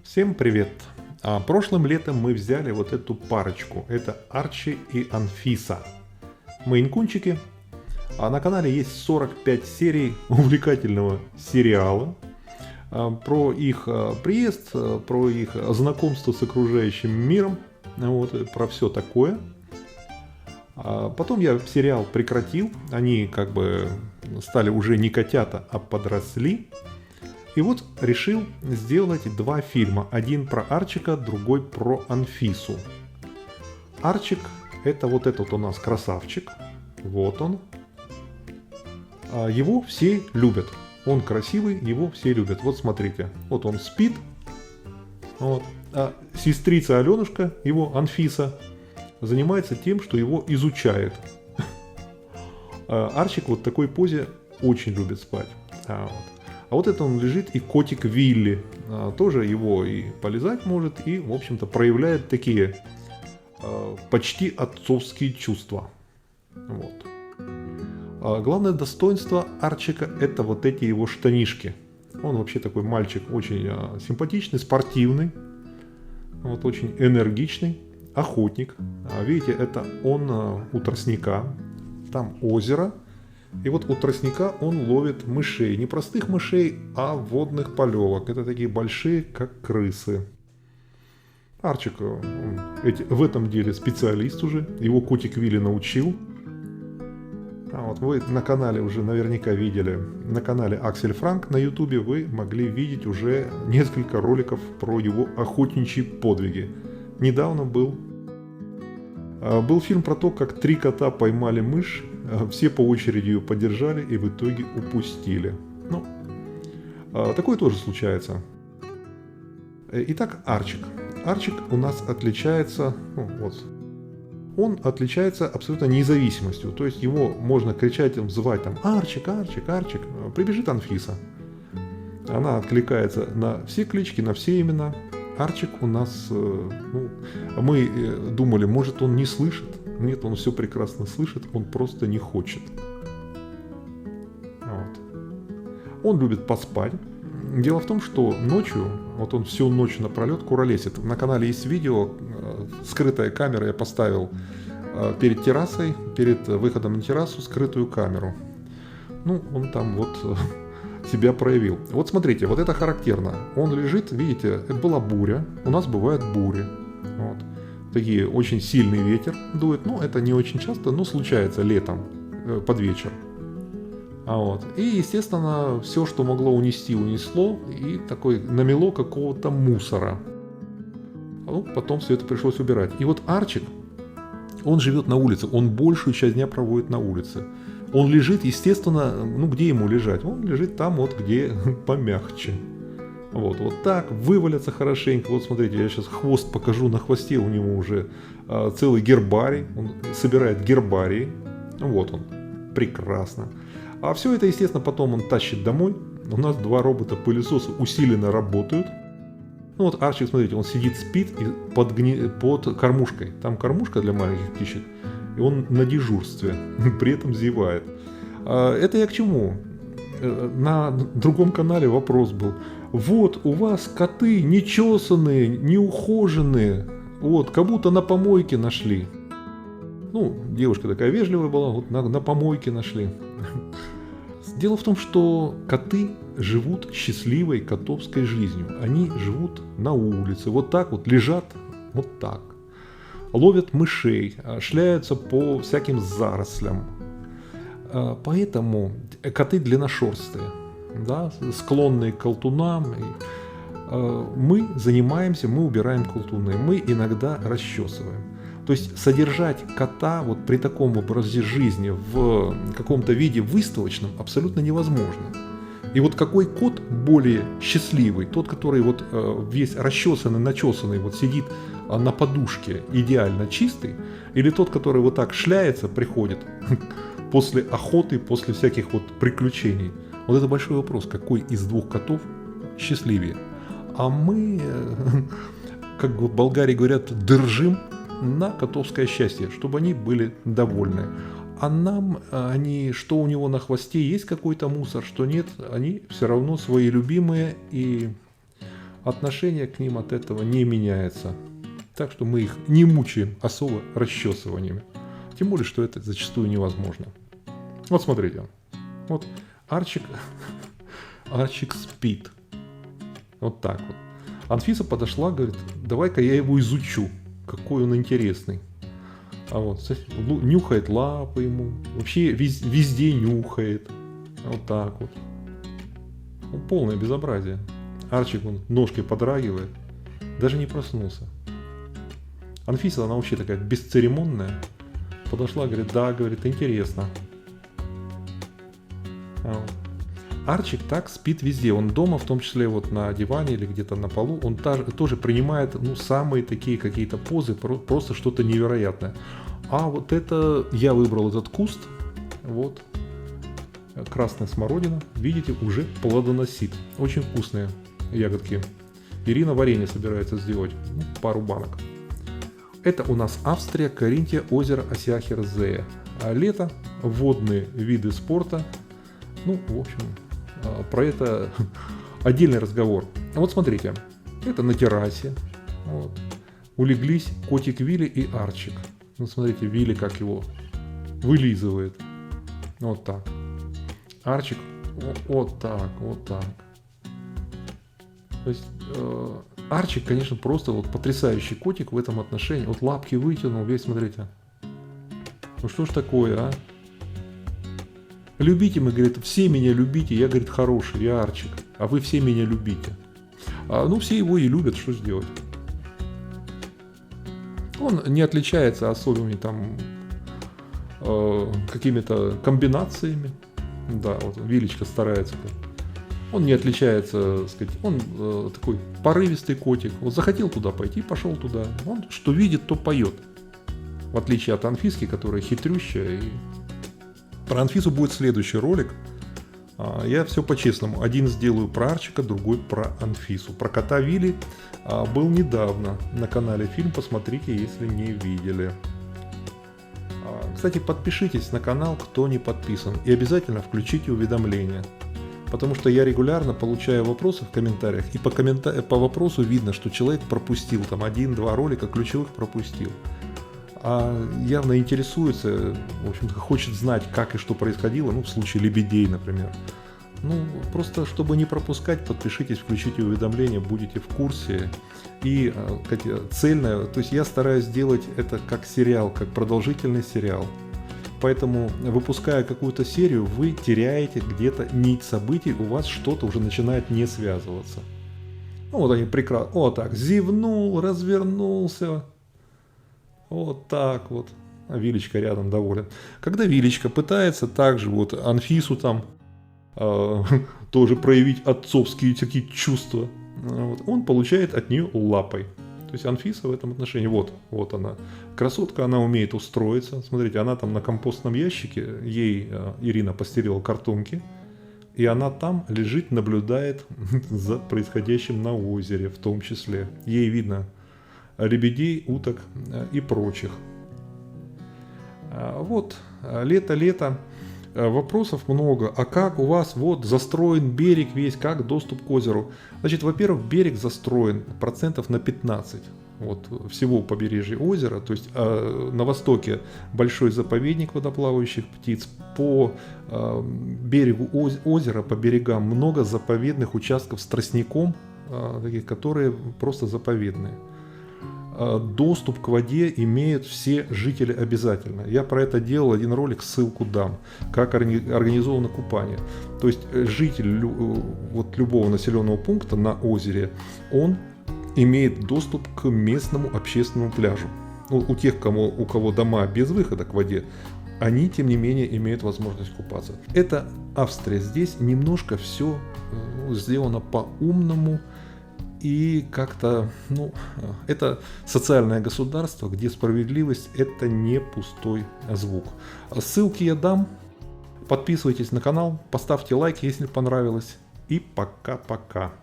Всем привет! Прошлым летом мы взяли вот эту парочку. Это Арчи и Анфиса. Мейн-кунчики. На канале есть 45 серий увлекательного сериала про их приезд, про их знакомство с окружающим миром, вот, про все такое. Потом я сериал прекратил, они как бы стали уже не котята, а подросли. И вот решил сделать два фильма. Один про Арчика, другой про Анфису. Арчик — это вот этот у нас красавчик. Вот он. Его все любят. Он красивый, его все любят. Вот смотрите. Вот он спит. Вот. А сестрица Аленушка, его Анфиса, занимается тем, что его изучает. Арчик вот в такой позе очень любит спать. А вот это он лежит, и котик Вилли тоже его и полизать может, и, в общем-то, проявляет такие почти отцовские чувства. Вот. Главное достоинство Арчика — это вот эти его штанишки. Он вообще такой мальчик очень симпатичный, спортивный, вот, очень энергичный, охотник. Видите, это он у тростника, там озеро. И вот у тростника он ловит мышей. Не простых мышей, а водных полевок. Это такие большие, как крысы. Арчик в этом деле специалист уже. Его котик Вилли научил. Вот вы на канале уже наверняка видели. На канале Аксель Франк на ютубе вы могли видеть уже несколько роликов про его охотничьи подвиги. Недавно был фильм про то, как 3 кота поймали мышь. Все по очереди ее подержали и в итоге упустили. Ну, такое тоже случается. Итак, Арчик. Арчик у нас отличается, он отличается абсолютно независимостью. То есть его можно кричать, взывать там: Арчик, Арчик, Арчик. Прибежит Анфиса. Она откликается на все клички, на все имена. Арчик у нас, мы думали, может, он не слышит. Нет, он все прекрасно слышит, он просто не хочет. Вот. Он любит поспать. Дело в том, что ночью, вот он всю ночь напролет куролесит. На канале есть видео, скрытая камера, я поставил перед террасой, перед выходом на террасу скрытую камеру. Ну, он там вот себя проявил. Вот смотрите, вот это характерно. Он лежит, видите, это была буря. У нас бывают бури. Вот. Такие очень сильный ветер дует. Ну, это не очень часто, но случается летом под вечер. Вот. И, естественно, все, что могло унести, унесло. И такой намело какого-то мусора. Ну, потом все это пришлось убирать. И вот Арчик, он живет на улице. Он большую часть дня проводит на улице. Он лежит, естественно, ну где ему лежать? Он лежит там вот, где помягче. Вот так, вывалятся хорошенько. Вот смотрите, я сейчас хвост покажу. На хвосте у него уже целый гербарий. Он собирает гербарий. Вот он, прекрасно. А все это, естественно, потом он тащит домой. У нас 2 робота-пылесоса усиленно работают. Ну вот Арчик, смотрите, он сидит, спит под кормушкой. Там кормушка для маленьких птичек. И он на дежурстве, при этом зевает. Это я к чему? На другом канале вопрос был. Вот у вас коты нечесанные, неухоженные. Вот, как будто на помойке нашли. Ну, девушка такая вежливая была, вот на помойке нашли. Дело в том, что коты живут счастливой котовской жизнью. Они живут на улице, вот так вот лежат, вот так. Ловят мышей, шляются по всяким зарослям. Поэтому коты длинношерстые, да, склонные к колтунам. Мы занимаемся, мы убираем колтуны, мы иногда расчесываем. То есть содержать кота вот при таком образе жизни в каком-то виде выставочном абсолютно невозможно. И вот какой кот более счастливый? Тот, который вот весь расчесанный, начесанный, вот сидит на подушке идеально чистый, или тот, который вот так шляется, приходит после охоты, после всяких вот приключений? Вот это большой вопрос, какой из 2 котов счастливее? А мы, как в Болгарии говорят, держим на котовское счастье, чтобы они были довольны. А нам, что у него на хвосте есть какой-то мусор, что нет, они все равно свои любимые, и отношение к ним от этого не меняется. Так что мы их не мучаем особо расчесываниями. Тем более, что это зачастую невозможно. Вот смотрите. Вот Арчик спит. Вот так вот. Анфиса подошла, говорит, давай-ка я его изучу. Какой он интересный. А вот, кстати, нюхает лапы ему. Вообще везде нюхает. Вот так вот. Ну, полное безобразие. Арчик, он ножкой подрагивает. Даже не проснулся. Анфиса, она вообще такая бесцеремонная. Подошла, говорит, да, говорит, интересно. А вот. Арчик так спит везде. Он дома, в том числе вот на диване или где-то на полу, он тоже принимает самые такие какие-то позы, просто что-то невероятное. А вот это, я выбрал этот куст, вот, красная смородина, видите, уже плодоносит. Очень вкусные ягодки. Ирина варенье собирается сделать, пару банок. Это у нас Австрия, Каринтия, озеро Асяхерзея. А лето, водные виды спорта. Ну, в общем, про это отдельный разговор. Вот смотрите, это на террасе. Вот. Улеглись котик Вилли и Арчик. Ну, смотрите, Вилли как его вылизывает. Вот так. Арчик вот так, вот так. То есть Арчик, конечно, просто вот потрясающий котик в этом отношении. Вот лапки вытянул, весь, смотрите. Ну что ж такое, а? Любите, мы, говорит, все меня любите, я, говорит, хороший, я Арчик, а вы все меня любите. Ну, все его и любят, что сделать. Он не отличается особыми там какими-то комбинациями. Да, вот Вилечка старается. Он не отличается, так сказать, он такой порывистый котик. Вот захотел туда пойти, пошел туда. Он что видит, то поет. В отличие от Анфиски, которая хитрющая. И... Про Анфису будет следующий ролик. Я все по-честному. Один сделаю про Арчика, другой про Анфису. Про кота Вилли был недавно на канале фильм. Посмотрите, если не видели. Кстати, подпишитесь на канал, кто не подписан. И обязательно включите уведомления. Потому что я регулярно получаю вопросы в комментариях. И по вопросу видно, что человек пропустил. Там 1-2 ролика ключевых пропустил. А явно интересуется, в общем-то, хочет знать, как и что происходило, ну, в случае лебедей, например. Ну, просто, чтобы не пропускать, подпишитесь, включите уведомления, будете в курсе. И цельно, то есть я стараюсь сделать это как сериал, как продолжительный сериал. Поэтому, выпуская какую-то серию, вы теряете где-то нить событий, у вас что-то уже начинает не связываться. Ну, вот они прекрасно, вот так, зевнул, развернулся. Вот так вот. А Вилечка рядом доволен. Когда Вилечка пытается также вот Анфису там тоже проявить отцовские такие чувства, вот, он получает от нее лапой. То есть Анфиса в этом отношении, вот она, красотка, она умеет устроиться. Смотрите, она там на компостном ящике, ей Ирина постелила картонки, и она там лежит, наблюдает за происходящим на озере в том числе. Ей видно лебедей, уток и прочих. Вот, лето, вопросов много. А как у вас вот застроен берег весь, как доступ к озеру? Значит, во-первых, берег застроен процентов на 15 вот, всего побережья озера. То есть на востоке большой заповедник водоплавающих птиц. По берегу озера, по берегам много заповедных участков с тростником, таких, которые просто заповедные. Доступ к воде имеют все жители обязательно. Я про это делал один ролик, ссылку дам, как организовано купание. То есть житель вот любого населенного пункта на озере, он имеет доступ к местному общественному пляжу. У тех, у кого дома без выхода к воде, они, тем не менее, имеют возможность купаться. Это Австрия. Здесь немножко все сделано по-умному. И как-то, это социальное государство, где справедливость – это не пустой звук. Ссылки я дам. Подписывайтесь на канал, поставьте лайк, если понравилось. И пока-пока.